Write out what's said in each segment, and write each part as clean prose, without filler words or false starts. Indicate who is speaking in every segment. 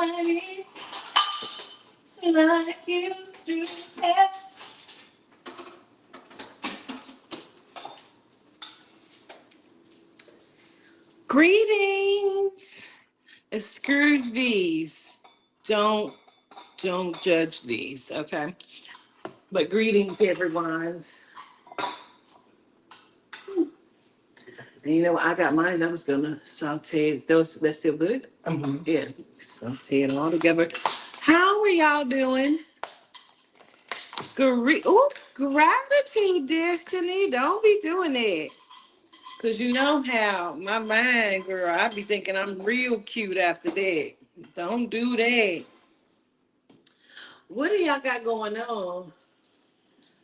Speaker 1: way like you do that. Greetings. Excuse these. Don't don't judge these, okay? But greetings, everyone's. And you know, I got mine. I was gonna saute it. Those that's still good. Yeah, saute it all together. How are y'all doing? Gratitude, Destiny. Don't be doing that. Cause you know how my mind, girl, I be thinking I'm real cute after that. Don't do that. What do y'all got going on?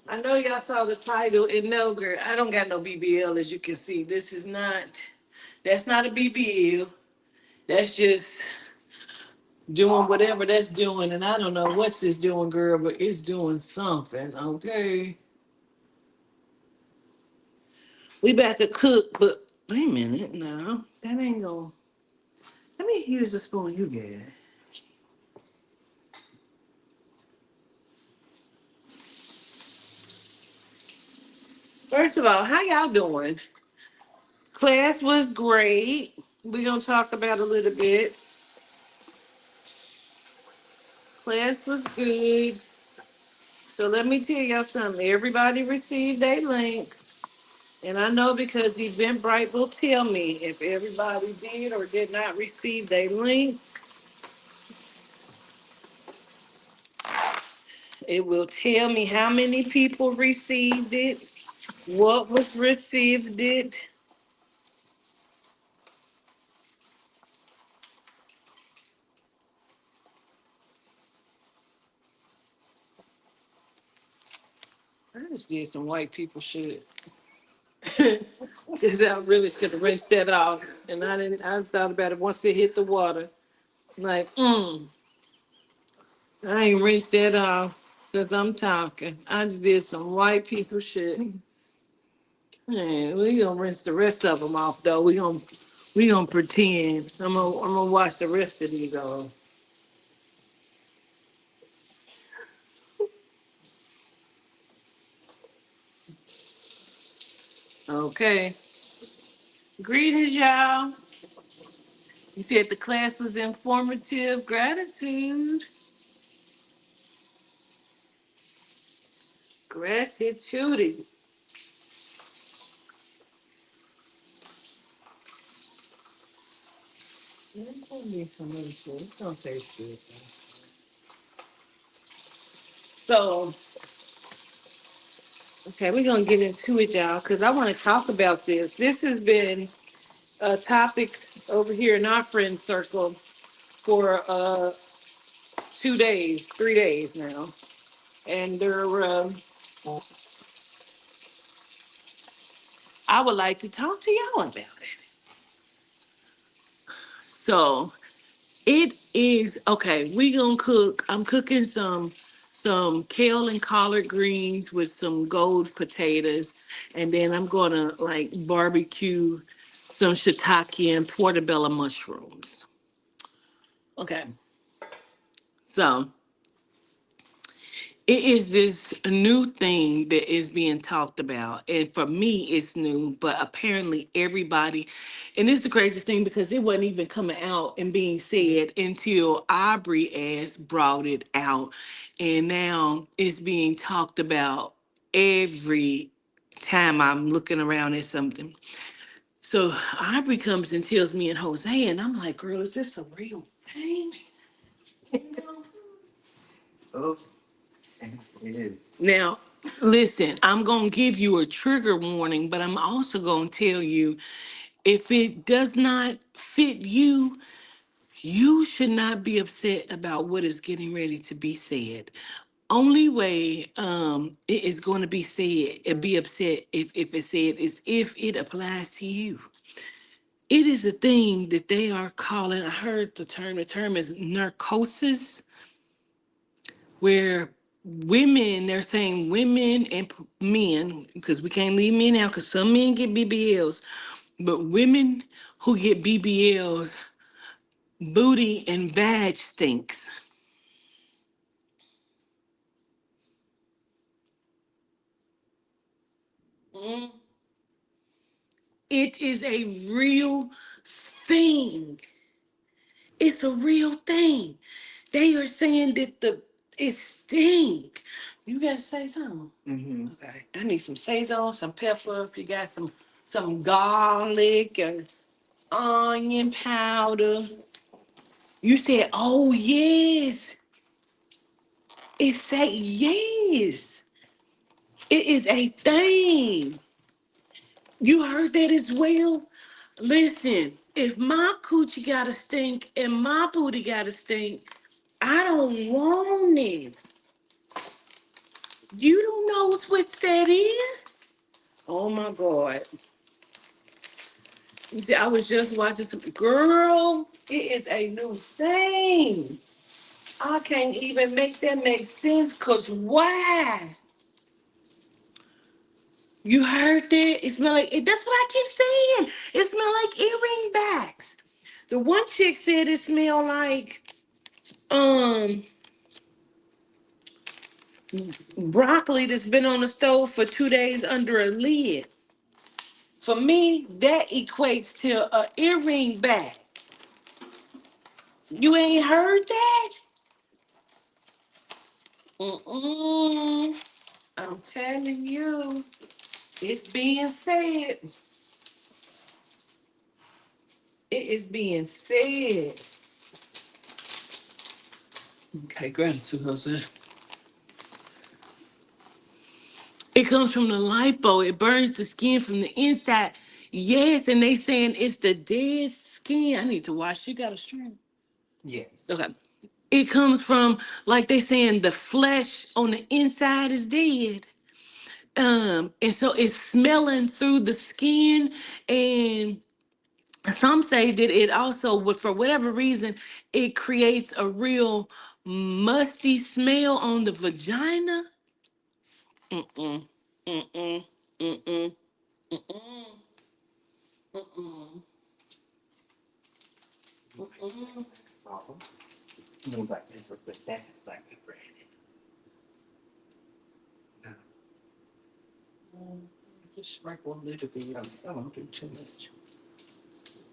Speaker 1: I know y'all saw the title, and no, girl, I don't got no BBL, as you can see. That's not a BBL. That's just doing whatever that's doing, and I don't know what's this doing, girl, but it's doing something, okay? We about to cook, but wait a minute, no, that ain't gonna. Let me use the spoon you get. First of all, how y'all doing? Class was great. We're gonna talk about a little bit. Class was good. So let me tell y'all something. Everybody received their links. And I know because Eventbrite will tell me if everybody did or did not receive their links. It will tell me how many people received it, what was received it. I just did some white people shit. Because I really should have rinsed that off. And I didn't, I thought about it once it hit the water. Like, I ain't rinsed that off because I'm talking. I just did some white people shit. Man, we gonna rinse the rest of them off though. We gonna pretend. I'm gonna wash the rest of these off. Okay. Greetings, y'all. You said the class was informative. Gratitude. Gratitude. It's gonna be some other shit. It's gonna taste good. So, okay, we're gonna get into it, y'all, because I want to talk about this. This has been a topic over here in our friend circle for 2 days, 3 days now, and I would like to talk to y'all about it. So it is okay. We gonna cook. I'm cooking some kale and collard greens with some gold potatoes, and then I'm gonna like barbecue some shiitake and portobello mushrooms. Okay, so it is this new thing that is being talked about. And for me, it's new, but apparently everybody, and it's the craziest thing because it wasn't even coming out and being said until Aubrey ass brought it out. And now it's being talked about every time I'm looking around at something. So Aubrey comes and tells me and Jose, and I'm like, girl, is this a real thing? Oh, it is. Now, listen, I'm going to give you a trigger warning, but I'm also going to tell you if it does not fit you, you should not be upset about what is getting ready to be said. Only way it is going to be said and be upset if it's said is if it applies to you. It is a thing that they are calling, I heard the term is narcosis, where women, they're saying women and men, because we can't leave men out, because some men get BBLs, but women who get BBLs Booty and vag stinks. Mm. It is a real thing. It's a real thing. They are saying that it stink. You gotta say something. Okay. I need some Sazon, some pepper. If you got some garlic and onion powder. You said, oh yes. It say yes. It is a thing. You heard that as well? Listen, if my coochie gotta stink and my booty gotta stink, I don't want it. You don't know what that is? Oh my God. I was just watching some girl. It is a new thing. I can't even make that make sense. Cause why? You heard that? It smell like that's what I keep saying. It smell like earring backs. The one chick said it smelled like um broccoli that's been on the stove for 2 days under a lid. For me, that equates to a earring back. You ain't heard that? Mm-mm. I'm telling you, it's being said. It is being said. Okay, gratitude, Jose. It comes from the lipo. It burns the skin from the inside. Yes, and they saying it's the dead skin. I need to wash. You got a string? Yes. Okay. It comes from, like they saying, the flesh on the inside is dead. And so it's smelling through the skin, and some say that it also would, for whatever reason, it creates a real musty smell on the vagina. Mm-mm, mm-mm, mm-mm, mm-mm, mm-mm, mm-mm. No black pepper, but that is black pepper in it. Just sprinkle a little bit. I don't do too much.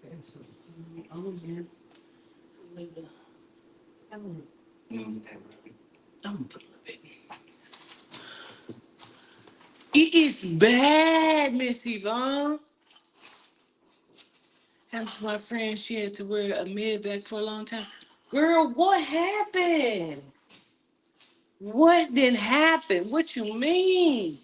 Speaker 1: Okay, so onion, a little. I don't. You don't need that really. I'm gonna put a little bit. It is bad, Miss Yvonne. Happened to my friend. She had to wear a med bag for a long time. Girl, what happened? What didn't happen? What you mean?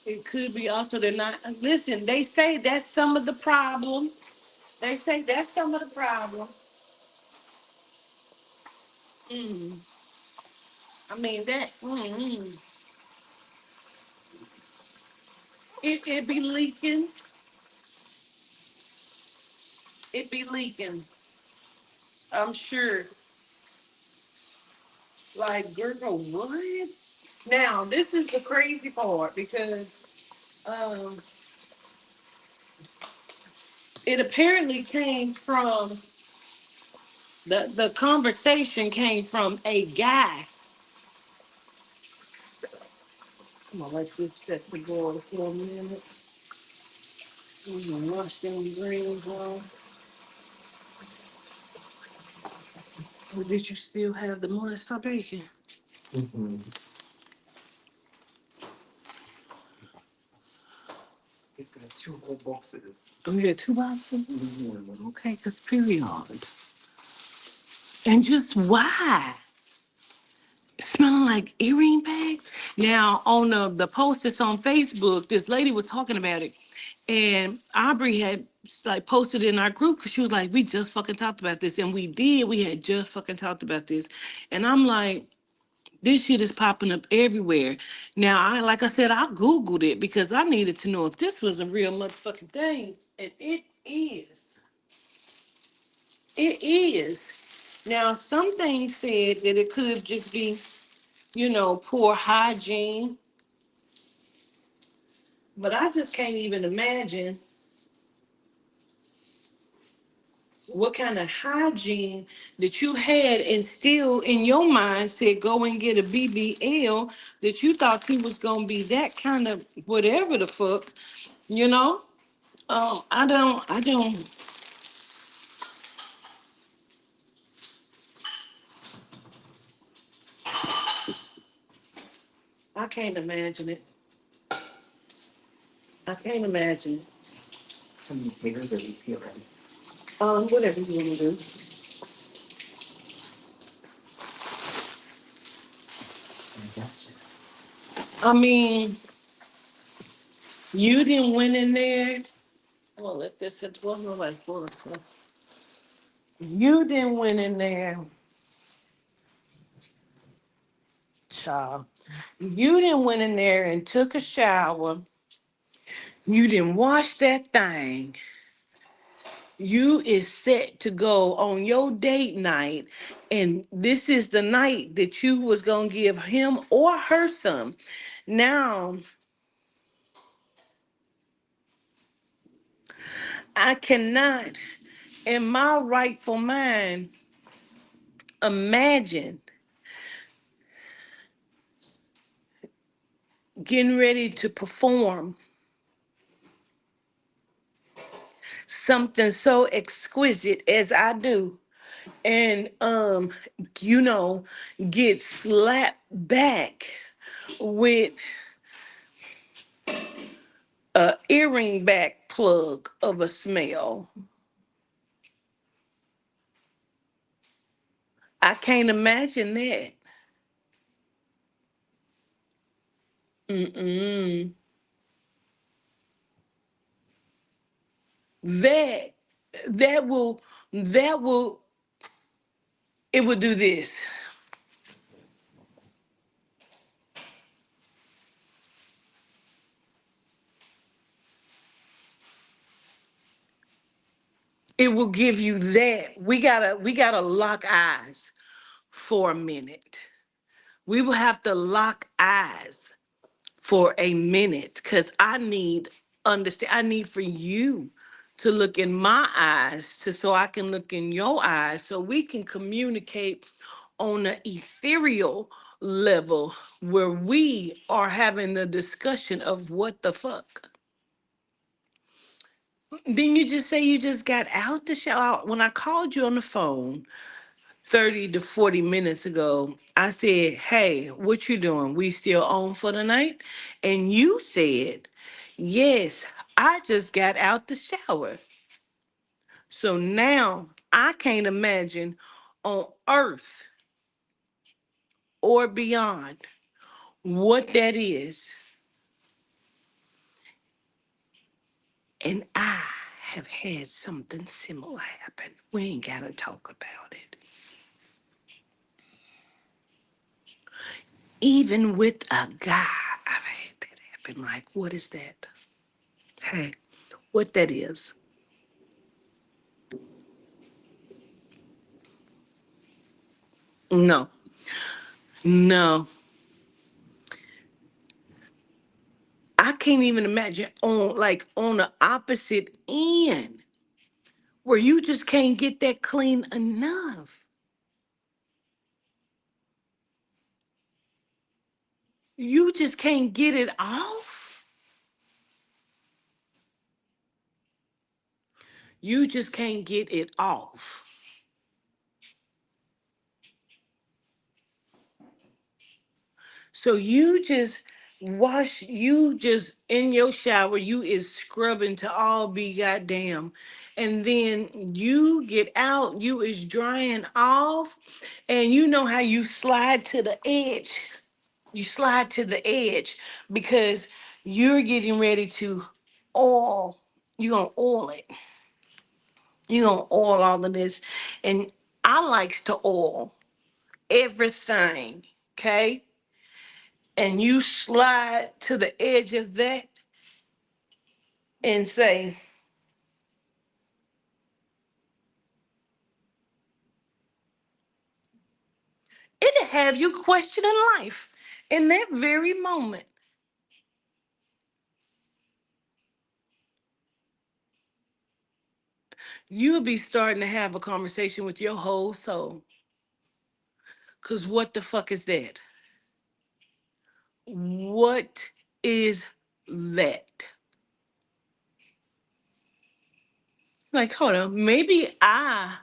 Speaker 1: It could be also they're not. Listen, they say that's some of the problem. They say that's some of the problem. Mm. I mean that. It be leaking. It be leaking. I'm sure. Like, girl, what? Now, this is the crazy part because it apparently came from the conversation came from a guy. I'm gonna let this set the boil for a minute. I'm gonna wash them greens off. Or did you still have the morning star bacon? Mm-hmm. It's got 2 whole boxes. Oh, you got 2 boxes? Mm-hmm. Okay, because period. And just why? Smelling like earring bags. Now, on the post that's on Facebook, this lady was talking about it. And Aubrey had like posted in our group because she was like, we just fucking talked about this. And we did. We had just fucking talked about this. And I'm like, this shit is popping up everywhere. Now, like I said, I Googled it because I needed to know if this was a real motherfucking thing. And it is. It is. Now, some things said that it could just be, poor hygiene. But I just can't even imagine what kind of hygiene that you had instilled in your mind said go and get a BBL, that you thought you was gonna be that kind of whatever the fuck, you know? I can't imagine it. I can't imagine it. How many tomatoes are you peeling? Whatever you want to do. I gotcha. I mean, you didn't went in there. Well, let this sit. Well, nobody's going to. You didn't went in there, child. You didn't went in there and took a shower. You didn't wash that thing. You is set to go on your date night, and this is the night that you was gonna give him or her some. Now, I cannot, in my rightful mind, imagine getting ready to perform something so exquisite as I do, and you know, get slapped back with a earring back plug of a smell. I can't imagine that. Mm-mm. That that will that will it will do this. It will give you that. We gotta lock eyes for a minute. We will have to lock eyes for a minute because I need for you to look in my eyes so I can look in your eyes so we can communicate on an ethereal level where we are having the discussion of what the fuck. Then you just say you just got out the shower. When I called you on the phone 30 to 40 minutes ago, I said, hey, what you doing? We still on for the night? And you said, yes, I just got out the shower. So now I can't imagine on earth or beyond what that is. And I have had something similar happen. We ain't got to talk about it. Even with a guy, I've had that happen. Like, what is that? Hey, what that is? No, no. I can't even imagine on the opposite end where you just can't get that clean enough. You just can't get it off. You just can't get it off. So you just in your shower, you is scrubbing to all be goddamn. And then you get out, you is drying off, and you know how you slide to the edge. You slide to the edge because you're getting ready to oil. You're gonna oil it. You're gonna oil all of this. And I likes to oil everything. Okay? And you slide to the edge of that and say, it'll have you questioning life in that very moment. You'll be starting to have a conversation with your whole soul. Cause what the fuck is that? What is that? Like, hold on, maybe I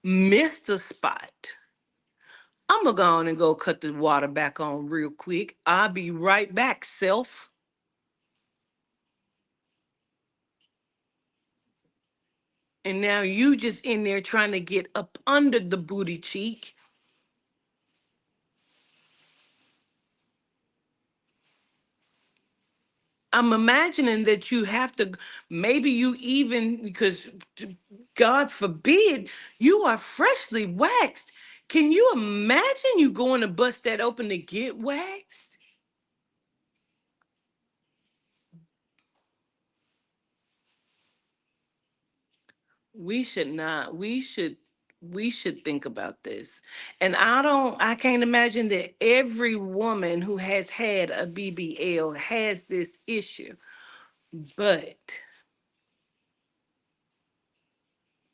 Speaker 1: missed the spot. I'm gonna go on and go cut the water back on real quick. I'll be right back, self. And now you just in there trying to get up under the booty cheek. I'm imagining that you have to, maybe you even, because God forbid, you are freshly waxed. Can you imagine you going to bust that open to get waxed? We should not. We should think about this. And I can't imagine that every woman who has had a BBL has this issue. But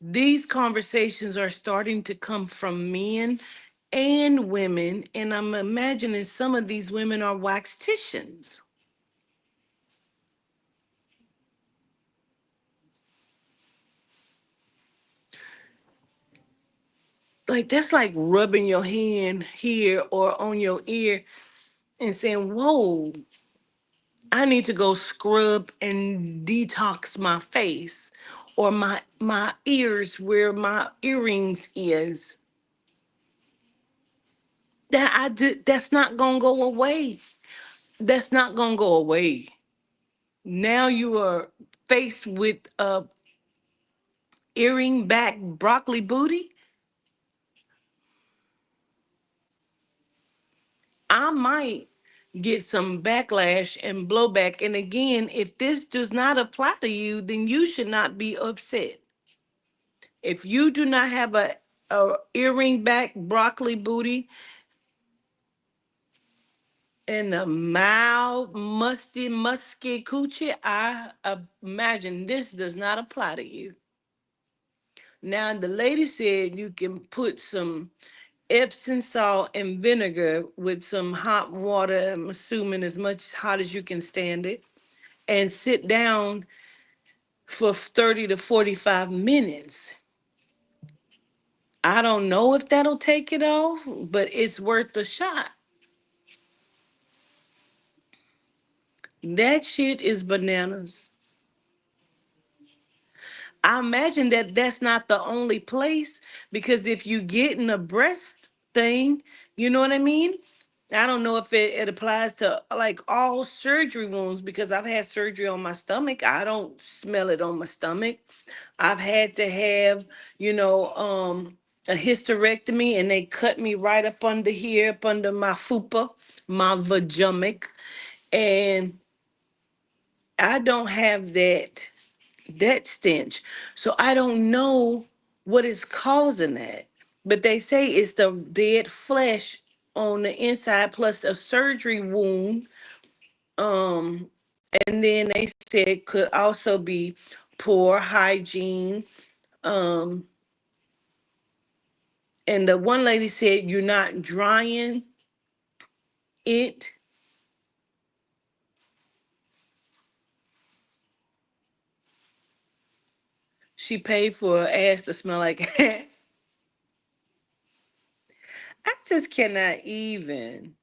Speaker 1: these conversations are starting to come from men and women, and I'm imagining some of these women are waxticians. Like that's like rubbing your hand here or on your ear and saying, "Whoa, I need to go scrub and detox my face or my ears where my earrings is." That's not gonna go away. That's not gonna go away. Now you are faced with a earring back broccoli booty. I might get some backlash and blowback. And again, if this does not apply to you, then you should not be upset. If you do not have a earring back broccoli booty and a mild musky coochie, I imagine this does not apply to you. Now the lady said you can put some Epsom salt and vinegar with some hot water, I'm assuming as much hot as you can stand it, and sit down for 30 to 45 minutes. I don't know if that'll take it off, but it's worth a shot. That shit is bananas. I imagine that that's not the only place because if you get in a breast thing, you know what I mean? I don't know if it applies to like all surgery wounds because I've had surgery on my stomach. I don't smell it on my stomach. I've had to have, you know, a hysterectomy and they cut me right up under here, up under my fupa, my vajumic. And I don't have that stench. So I don't know what is causing that. But they say it's the dead flesh on the inside plus a surgery wound. Um, and then they said could also be poor hygiene. Um, and the one lady said you're not drying it. She paid for her ass to smell like ass. I just cannot even.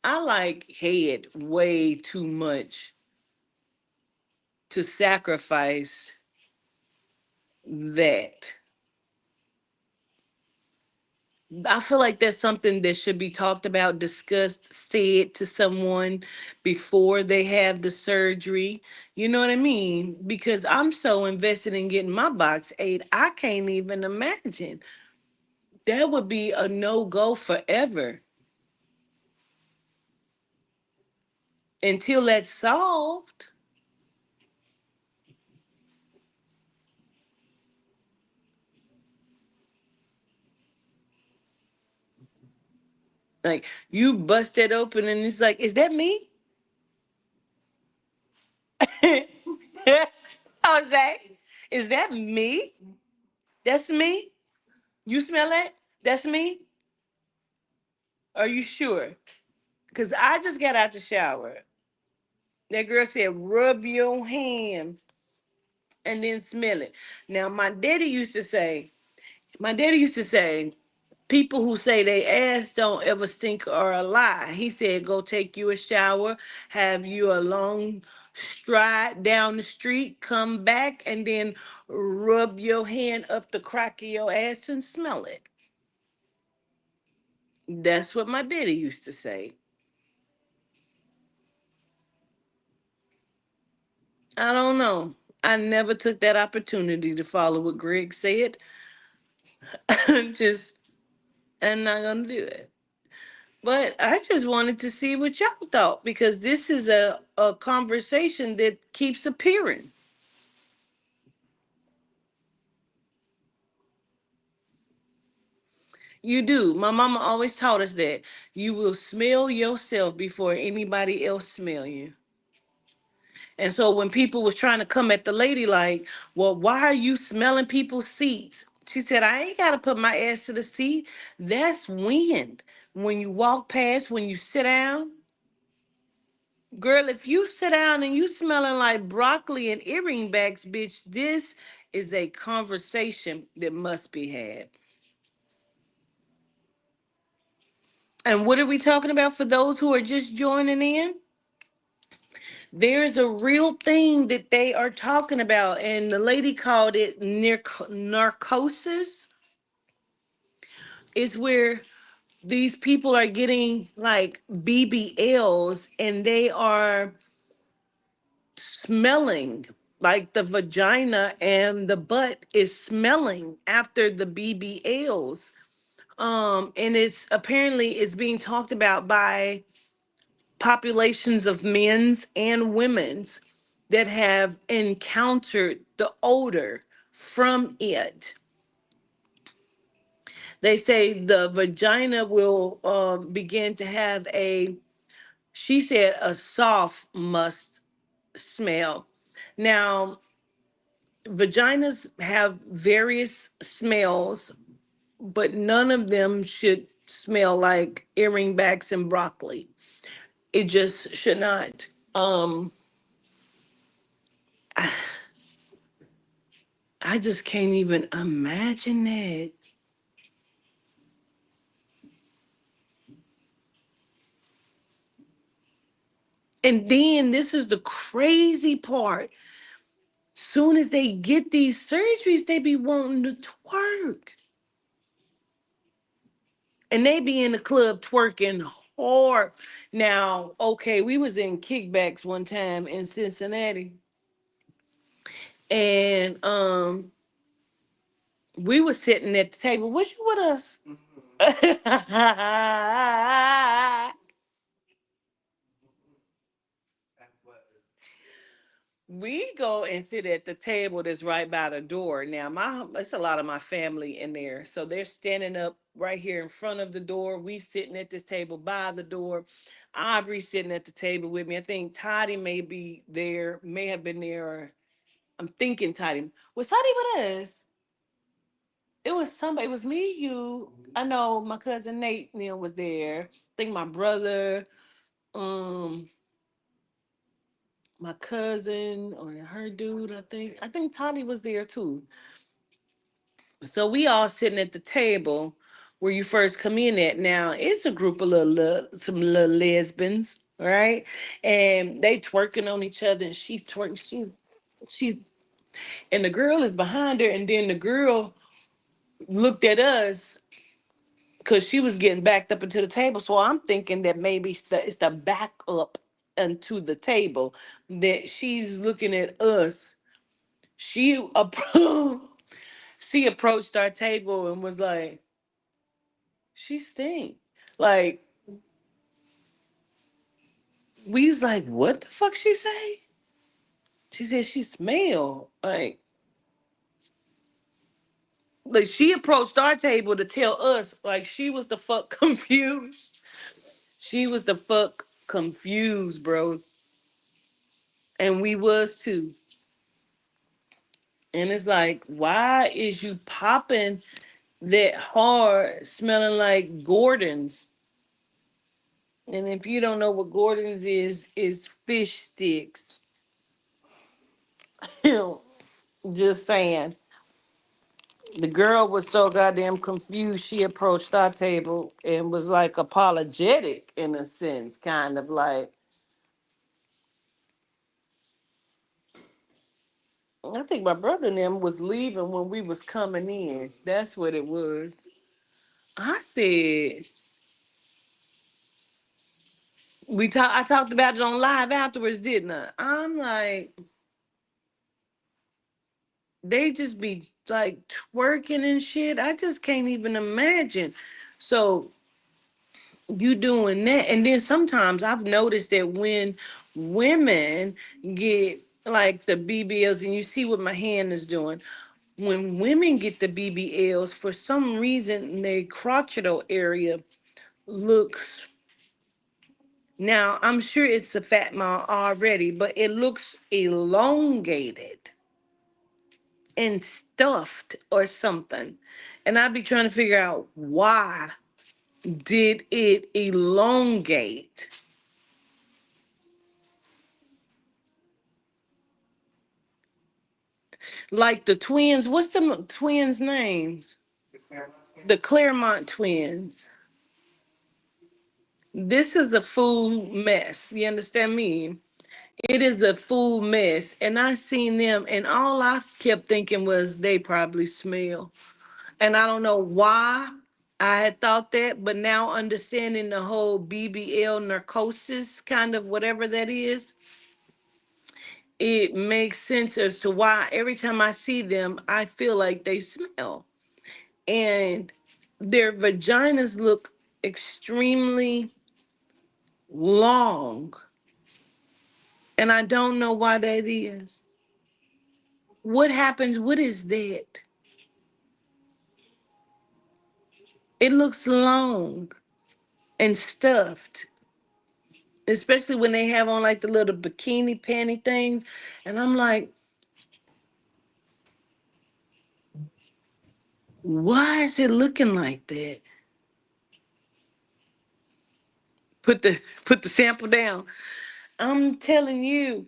Speaker 1: I like head way too much to sacrifice that. I feel like that's something that should be talked about, discussed, said to someone before they have the surgery. You know what I mean? Because I'm so invested in getting my box ate, I can't even imagine. That would be a no go forever until that's solved. Like you bust it open and it's like, is that me? Jose, is that me? That's me? You smell it? That's me? Are you sure? Because I just got out the shower. That girl said, rub your hand and then smell it. Now, my daddy used to say, people who say they ass don't ever stink or a lie. He said, go take you a shower, have you a long stride down the street, come back, and then rub your hand up the crack of your ass and smell it. That's what my daddy used to say. I don't know. I never took that opportunity to follow what Greg said. Just, I'm not gonna do it. But I just wanted to see what y'all thought because this is a conversation that keeps appearing. You do. My mama always taught us that you will smell yourself before anybody else smell you. And so when people was trying to come at the lady like, well, why are you smelling people's seats? She said, I ain't got to put my ass to the seat. That's wind. When you walk past, when you sit down, girl, if you sit down and you smelling like broccoli and earring backs, bitch, this is a conversation that must be had. And what are we talking about for those who are just joining in? There's a real thing that they are talking about, and the lady called it narcosis. Is where these people are getting like BBLs and they are smelling like the vagina and the butt is smelling after the BBLs. And it's being talked about by populations of men's and women's that have encountered the odor from it. They say the vagina will begin to have she said, a soft must smell. Now, vaginas have various smells, but none of them should smell like earring backs and broccoli. It just should not. I, I just can't even imagine that. And then this is the crazy part. Soon as they get these surgeries, they be wanting to twerk. And they be in the club twerking hard. Now, okay, we was in kickbacks one time in Cincinnati, and we was sitting at the table. Was you with us? We go and sit at the table that's right by the door. Now, it's a lot of my family in there, so they're standing up right here in front of the door. We sitting at this table by the door. Aubrey sitting at the table with me. I think Toddy may be there, may have been there. Or I'm thinking Toddy was Toddy with us. It was somebody. It was me, you. I know my cousin Nate Neil was there. I think my brother, um, my cousin or her dude. I think Toddy was there too. So we all sitting at the table where you first come in at. Now it's a group of some little lesbians, right? And they twerking on each other, and she twerking. She, and the girl is behind her, and then the girl looked at us because she was getting backed up into the table. So I'm thinking that maybe it's the back up into the table that she's looking at us. She approved. She approached our table and was like, she stink. Like, we was like, what the fuck she say? She said she smell. Like she approached our table to tell us, like she was the fuck confused. She was the fuck confused, bro. And we was too. And it's like, why is you popping that hard, smelling like Gordon's? And if you don't know what Gordon's is fish sticks. Just saying. The girl was so goddamn confused. She approached our table and was like apologetic in a sense, kind of like, I think my brother and them was leaving when we was coming in. That's what it was. I said, I talked about it on live afterwards, didn't I? I'm like, they just be like twerking and shit. I just can't even imagine. So you doing that, and then sometimes I've noticed that when women get like the BBLs, and you see what my hand is doing. When women get the BBLs, for some reason, their crotchal area looks. Now I'm sure it's a fat mile already, but it looks elongated and stuffed or something. And I'd be trying to figure out why did it elongate? Like the twins, what's the twins' names? The Claremont twins. This is a food mess. You understand me? It is a food mess. And I seen them, and all I kept thinking was they probably smell. And I don't know why I had thought that, but now understanding the whole BBL narcosis, kind of whatever that is, it makes sense as to why every time I see them, I feel like they smell. And their vaginas look extremely long. And I don't know why that is. What happens? What is that? It looks long and stuffed, especially when they have on like the little bikini panty things. And I'm like, why is it looking like that? Put the sample down. I'm telling you,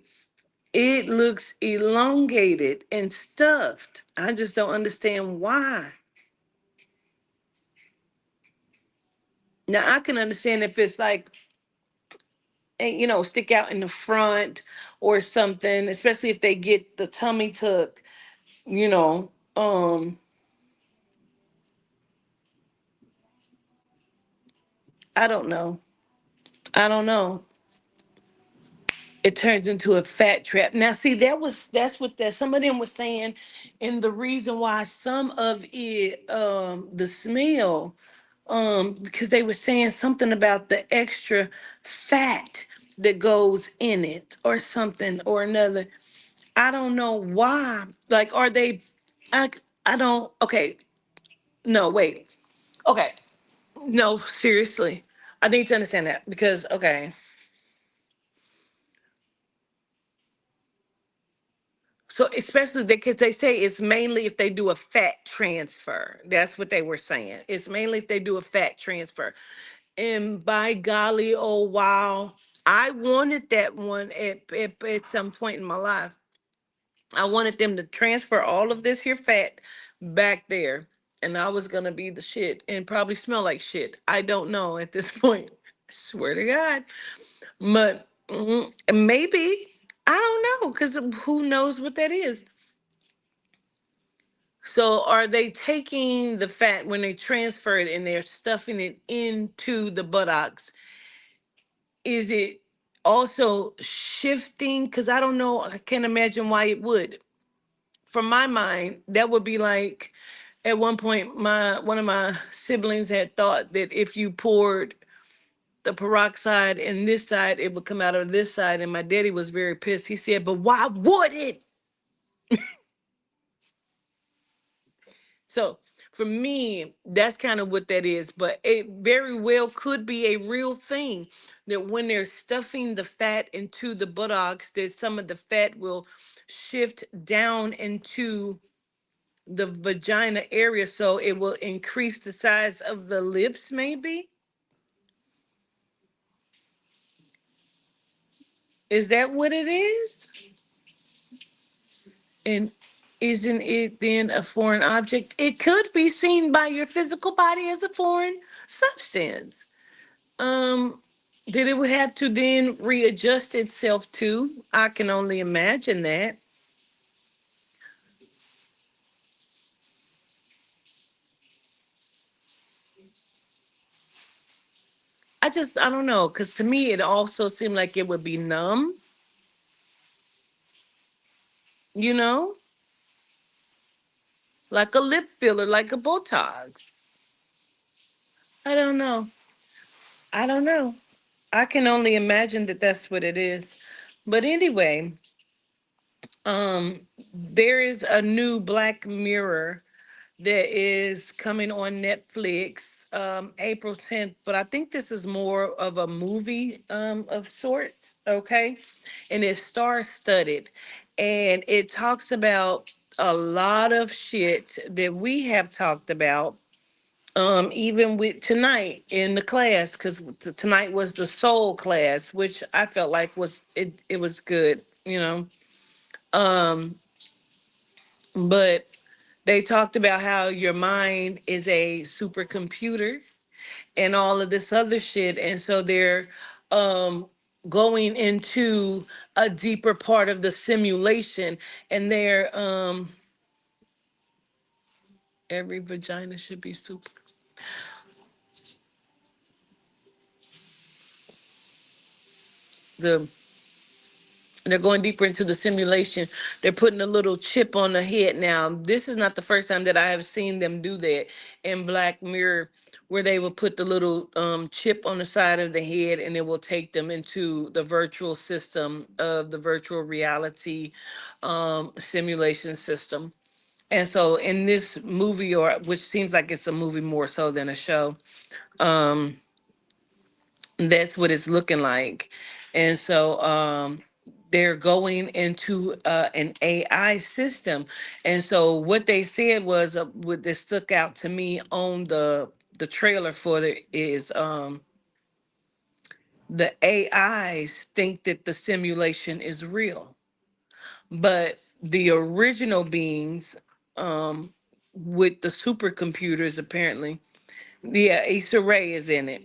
Speaker 1: it looks elongated and stuffed. I just don't understand why. Now I can understand if it's like, stick out in the front or something, especially if they get the tummy tuck, you know. I don't know. I don't know. It turns into a fat trap. Now, see, that's what that some of them was saying, and the reason why some of it, the smell, because they were saying something about the extra fat that goes in it, or something or another. I don't know why. Like, are they? I I don't. Okay, no, wait. Okay, no, seriously, I need to understand that because okay. So especially because they say it's mainly if they do a fat transfer. That's what they were saying. It's mainly if they do a fat transfer. And by golly, oh wow, I wanted that one at some point in my life. I wanted them to transfer all of this here fat back there. And I was gonna be the shit and probably smell like shit. I don't know at this point. I swear to God. But maybe I don't know because who knows what that is. So are they taking the fat when they transfer it and they're stuffing it into the buttocks? Is it also shifting? Because I don't know. I can't imagine why it would. From my mind, that would be like at one point my one of my siblings had thought that if you poured the peroxide in this side, it would come out of this side. And my daddy was very pissed. He said, "But why would it?" So For me, that's kind of what that is. But it very well could be a real thing that when they're stuffing the fat into the buttocks, that some of the fat will shift down into the vagina area, so it will increase the size of the lips, maybe. Is that what it is? And isn't it then a foreign object? It could be seen by your physical body as a foreign substance. Um, that it would have to then readjust itself to. I can only imagine that. I don't know, because to me, it also seemed like it would be numb, you know, like a lip filler, like a Botox. I don't know. I don't know. I can only imagine that that's what it is. But anyway, um, there is a new Black Mirror that is coming on Netflix April 10th, but I think this is more of a movie of sorts, okay? And it's star-studded, and it talks about a lot of shit that we have talked about, even with tonight in the class, because tonight was the soul class, which I felt like it was good, you know. Um, but they talked about how your mind is a supercomputer and all of this other shit. And so they're um, going into a deeper part of the simulation. And every vagina should be super. The They're going deeper into the simulation. They're putting a little chip on the head now. This is not the first time that I have seen them do that in Black Mirror, where they will put the little chip on the side of the head and it will take them into the virtual system of the virtual reality simulation system. And so in this movie, or which seems like it's a movie more so than a show, um, that's what it's looking like. And so they're going into an AI system. And so what they said was what that stuck out to me on the trailer for it is the AIs think that the simulation is real, but the original beings um with the supercomputers apparently, yeah, Issa Rae is in it.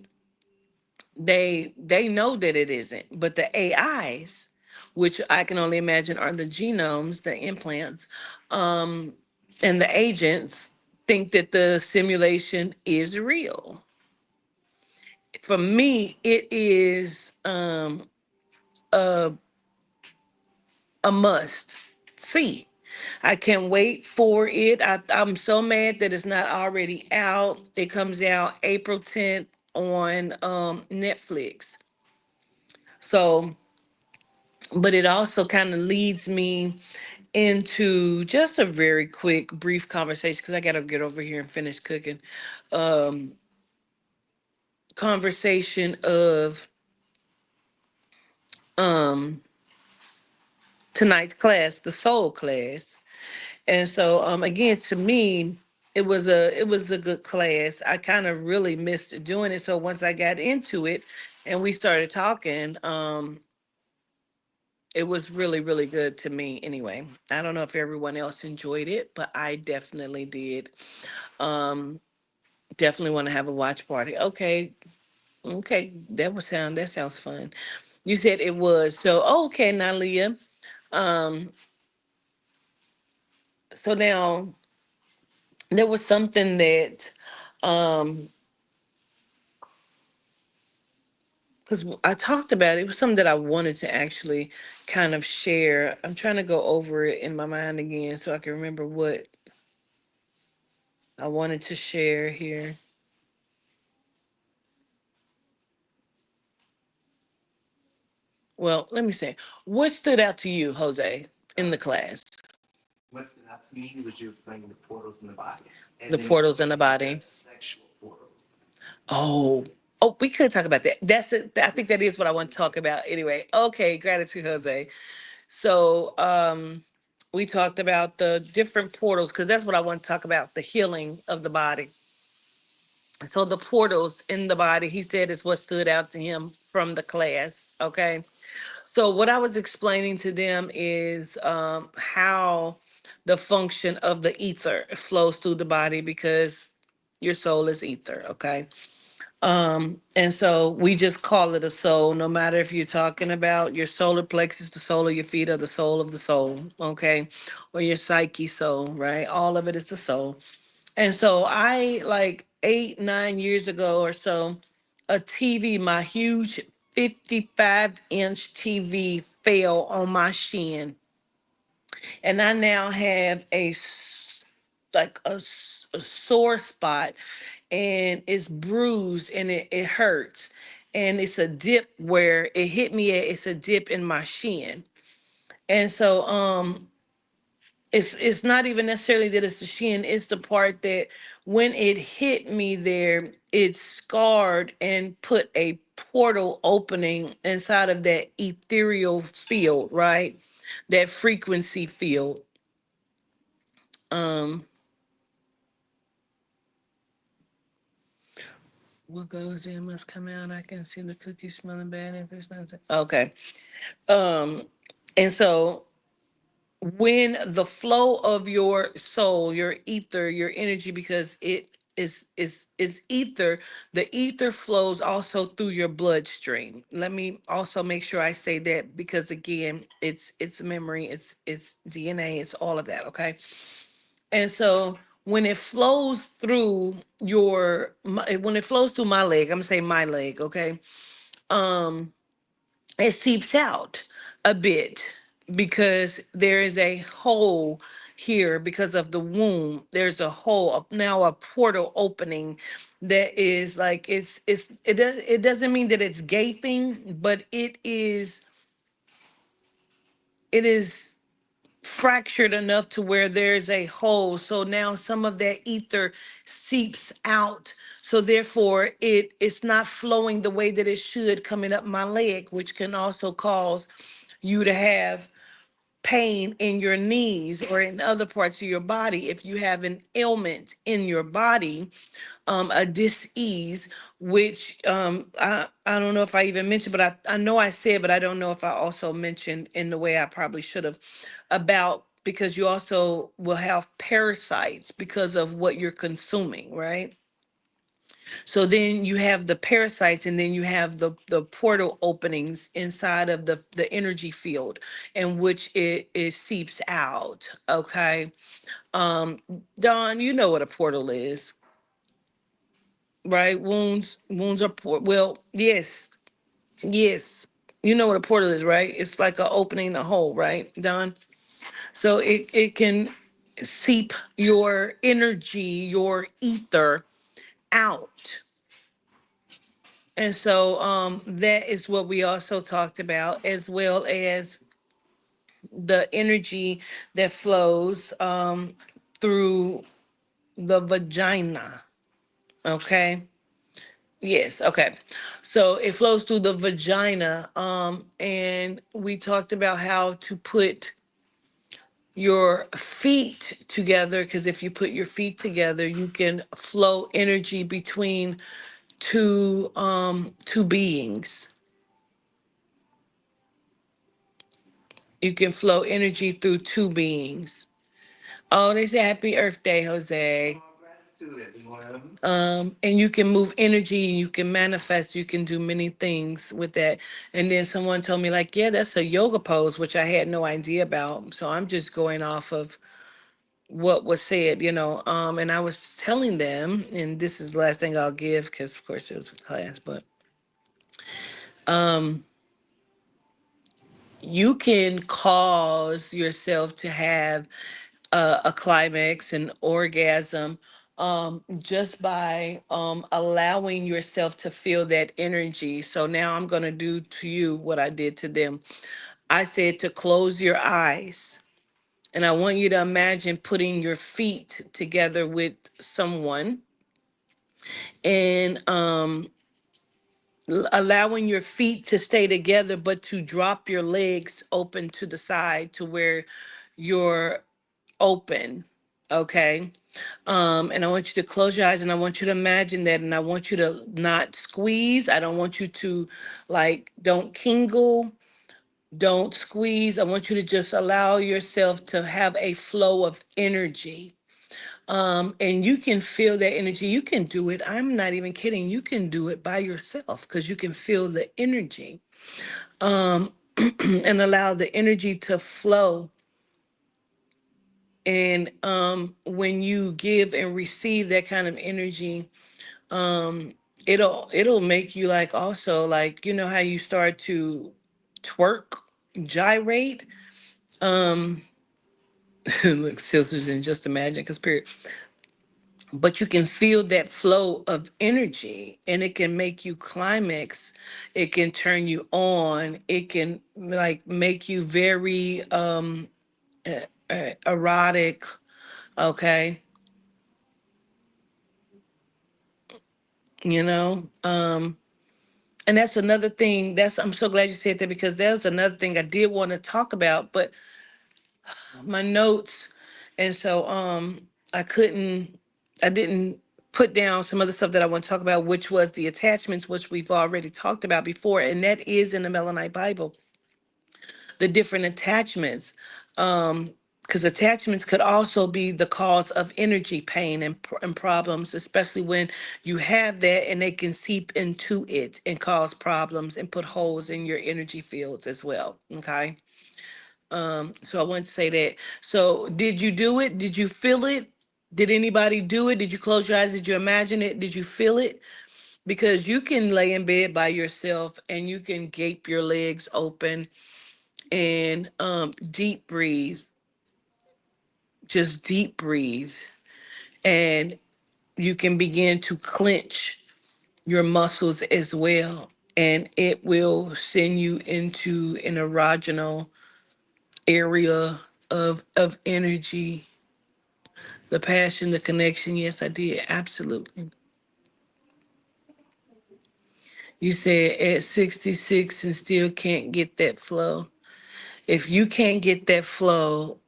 Speaker 1: They know that it isn't, but the AIs, which I can only imagine are the genomes, the implants, um, and the agents, think that the simulation is real. For me, it is a a must see. I can't wait for it. I'm so mad that it's not already out. It comes out April 10th on Netflix. So, but it also kind of leads me into just a very quick, brief conversation because I got to get over here and finish cooking. Um, Conversation of um, tonight's class, the soul class. And so again, to me, it was a good class. I kind of really missed doing it. So once I got into it and we started talking, it was really, really good to me anyway. I don't know if everyone else enjoyed it, but I definitely did. Um, Definitely want to have a watch party. Okay, okay, that sounds fun. You said it was so. Oh, okay, now Leah. Um, so now there was something that because I talked about it. It was something that I wanted to actually kind of share. I'm trying to go over it in my mind again so I can remember what I wanted to share here. Well, let me say, what stood out to you, Jose, in the class? What stood out to me was you explaining the portals in the body. And the portals in the body. Sexual portals. Oh, oh, we could talk about that. That's it. I think that is what I want to talk about anyway. Okay, gratitude, Jose. So, we talked about the different portals because that's what I want to talk about, the healing of the body. So the portals in the body, he said, is what stood out to him from the class. Okay. So what I was explaining to them is how the function of the ether flows through the body because your soul is ether. Okay. And so we just call it a soul, no matter if you're talking about your solar plexus, the soul of your feet, or the soul of the soul, okay, or your psyche soul, right? All of it is the soul. And so I, like 8, 9 years ago or so, a TV, my huge 55-inch TV fell on my shin. And I now have a sore spot, and it's bruised, and it hurts. And it's a dip where it hit me at, it's a dip in my shin. And so it's not even necessarily that it's the shin, it's the part that when it hit me there, it scarred and put a portal opening inside of that ethereal field, right? That frequency field. Um, what goes in must come out. I can see the cookie smelling bad if it's not. Okay. Um, and so when the flow of your soul, your ether, your energy, because it is ether, the ether flows also through your bloodstream. Let me also make sure I say that, because again, it's memory, it's DNA, it's all of that, okay? And so when it flows through when it flows through my leg, I'm gonna say my leg, okay? Um, it seeps out a bit because there is a hole here because of the womb. There's a hole now, a portal opening that is like it doesn't mean that it's gaping, but it is fractured enough to where there's a hole. So now some of that ether seeps out. So therefore it's not flowing the way that it should coming up my leg, which can also cause you to have pain in your knees or in other parts of your body if you have an ailment in your body, a dis-ease, which I don't know if I even mentioned, but I know I said, but I don't know if I also mentioned in the way I probably should have, about because you also will have parasites because of what you're consuming, right? So then you have the parasites, and then you have the portal openings inside of the energy field in which it seeps out. Okay. Um, Don, you know what a portal is, right? Wounds are well, yes, yes. You know what a portal is, right? It's like a opening a hole, right, Don? So it can seep your energy, your ether out. And so that is what we also talked about, as well as the energy that flows through the vagina. Okay. Yes. Okay. So it flows through the vagina. And we talked about how to put your feet together, because if you put your feet together, you can flow energy between two beings. You can flow energy through two beings. Oh, they say happy Earth Day, Jose. And you can move energy, you can manifest, you can do many things with that. And then someone told me, like, yeah, that's a yoga pose, which I had no idea about. So I'm just going off of what was said. And I was telling them, and this is the last thing I'll give, because of course it was a class, but um you can cause yourself to have a climax, an orgasm, just by allowing yourself to feel that energy. So now I'm going to do to you what I did to them. I said to close your eyes And I want you to imagine putting your feet together with someone and allowing your feet to stay together, but to drop your legs open to the side to where you're open. Okay. And I want you to close your eyes and I want you to imagine that. And I want you to not squeeze. I don't want you to like, don't kingle, don't squeeze. I want you to just allow yourself to have a flow of energy. And you can feel that energy. You can do it. I'm not even kidding. You can do it by yourself because you can feel the energy. Um, and allow the energy to flow. And when you give and receive that kind of energy, um, it'll make you like also like you know how you start to twerk, gyrate. Um, look, sisters, and just imagine, because period. But you can feel that flow of energy and it can make you climax, it can turn you on, it can like make you very erotic. Okay. you know and that's another thing. That's I'm so glad you said that, because there's another thing I did want to talk about, but my notes, and so I didn't put down some other stuff that I want to talk about, which was the attachments, which we've already talked about before, and that is in the Melanite Bible, the different attachments. Because attachments could also be the cause of energy pain and problems, especially when you have that and they can seep into it and cause problems and put holes in your energy fields as well. Okay. So I want to say that. So did you do it? Did you feel it? Did anybody do it? Did you close your eyes? Did you imagine it? Did you feel it? Because you can lay in bed by yourself and you can gape your legs open and deep breathe, just deep breathe. And you can begin to clench your muscles as well. And it will send you into an erogenal area of energy. The passion, the connection. Yes, I did. Absolutely. You said at 66 and still can't get that flow. If you can't get that flow,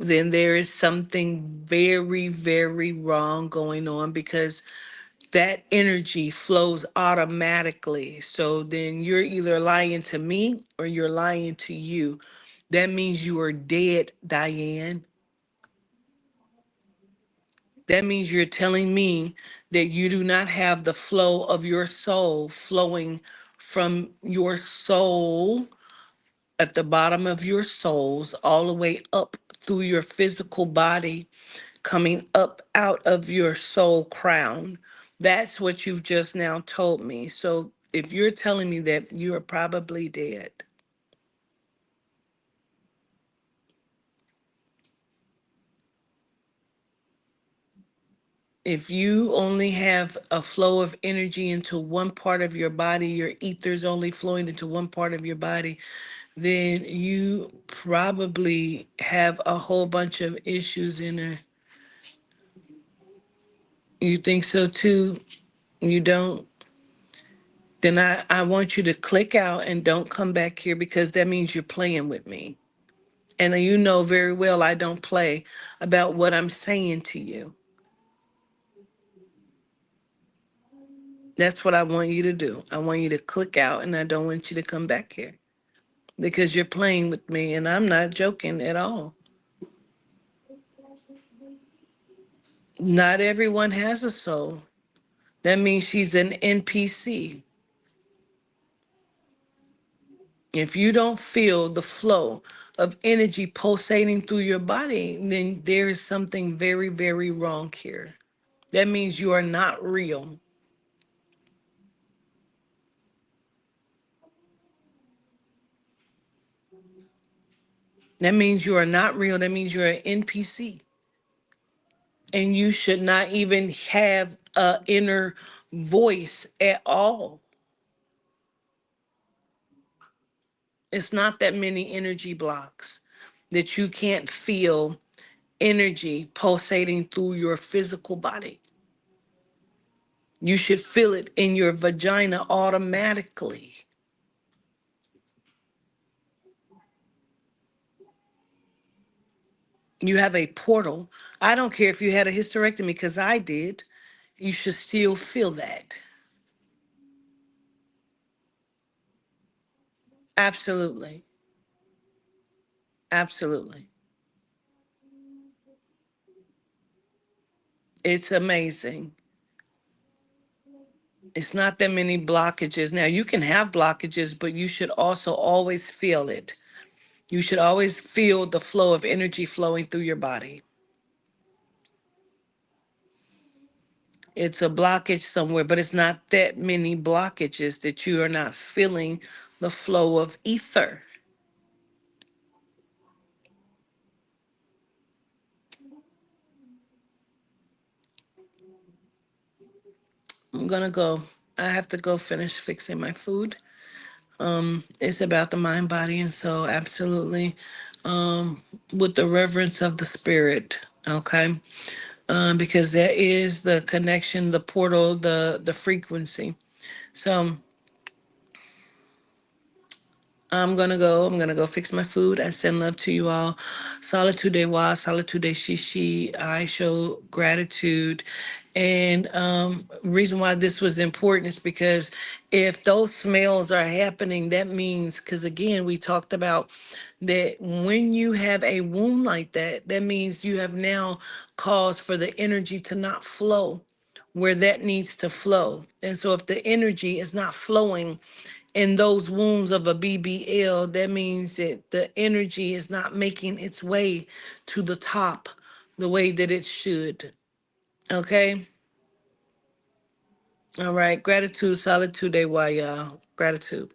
Speaker 1: then there is something very, very wrong going on, because that energy flows automatically. So then you're either lying to me or you're lying to you. That means you are dead, Diane. That means you're telling me that you do not have the flow of your soul flowing from your soul at the bottom of your souls all the way up through your physical body, coming up out of your soul crown. That's what you've just now told me. So if you're telling me that, you are probably dead. If you only have a flow of energy into one part of your body, your ether's only flowing into one part of your body, then you probably have a whole bunch of issues in there. You think so too? You don't? Then I want you to click out and don't come back here, because that means you're playing with me. And you know very well I don't play about what I'm saying to you. That's what I want you to do. I want you to click out and I don't want you to come back here, because you're playing with me and I'm not joking at all. Not everyone has a soul. That means she's an NPC. If you don't feel the flow of energy pulsating through your body, then there is something very, very wrong here. That means you are not real. That means you are not real. That means you're an NPC. And you should not even have a inner voice at all. It's not that many energy blocks. that you can't feel energy pulsating through your physical body. You should feel it in your vagina automatically. You have a portal. I don't care if you had a hysterectomy, because I did. You should still feel that. Absolutely. Absolutely. It's amazing. It's not that many blockages. Now, you can have blockages, but you should also always feel it. You should always feel the flow of energy flowing through your body. It's a blockage somewhere, but it's not that many blockages that you are not feeling the flow of ether. I'm gonna go. I have to go finish fixing my food. It's about the mind, body, and soul, absolutely. With the reverence of the spirit, okay? Because there is the connection, the portal, the frequency. So I'm gonna go. I'm gonna go fix my food. I send love to you all. Solitude wa, solitude shishi. I show gratitude. And reason why this was important is because if those smells are happening, that means, because again, we talked about that when you have a wound like that, that means you have now caused for the energy to not flow where that needs to flow. And so if the energy is not flowing in those wounds of a BBL, that means that the energy is not making its way to the top the way that it should. Okay? All right. Gratitude, solitude, y'all. Gratitude.